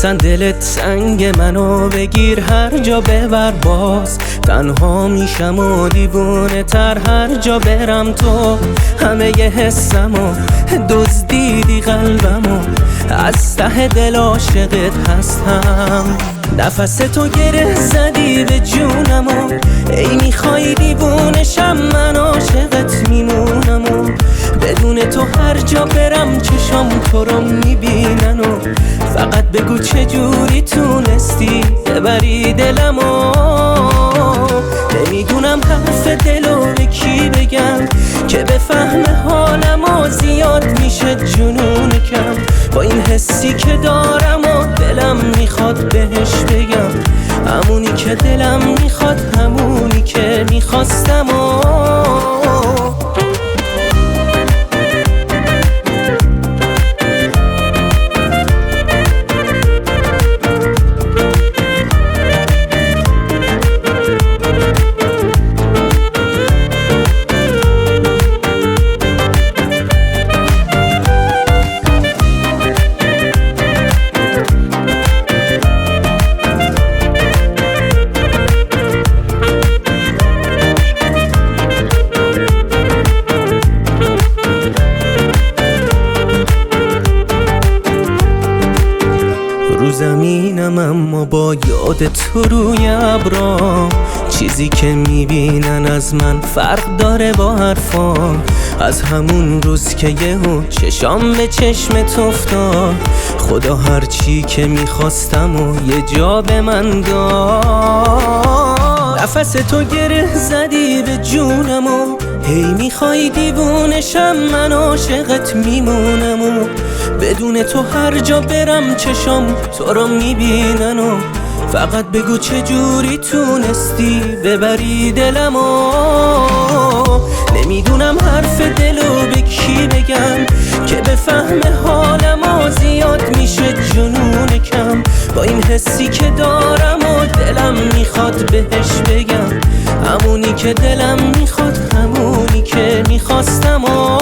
اصلا دلت سنگ منو بگیر هر جا ببر، باز تنها میشم و دیوونه تر هر جا برم. تو همه ی حسمو دزدیدی قلبمو، از ته دل عاشقت هستم. نفس تو گره زدی به جونمو، ای میخوای دیوونشم من عاشقت میمونم و بدون تو هر جا برم چشام تو رو میبینن و فقط بگو چجوری تونستی ببری دلمو. نمیدونم حرف دلو به کی بگم که بفهمه حالمو، زیاد میشه جنون کم با این حسی که دارم و دلم میخواد بهش بگم همونی که دلم میخواد، همونی که میخواستم و رو زمینم اما با یاد تو روی ابرام، چیزی که میبینن از من فرق داره با حرفام. از همون روز که یهو چشام به چشمت افتاد، خدا هرچی که میخواستم و یه جا به من داد. نفس تو گره زدی به جونم و هی میخوای دیوونشم من عاشقت میمونم و بدون تو هر جا برم چشام تو رو میبینن و فقط بگو چجوری تونستی ببری دلمو. نمیدونم حرف دلو به کی بگم که بفهمه حالمو، زیاد میشه جنون کم با این حسی که دارم و دلم میخواد بهش بگم همونی که دلم میخواد، همونی که میخواستم و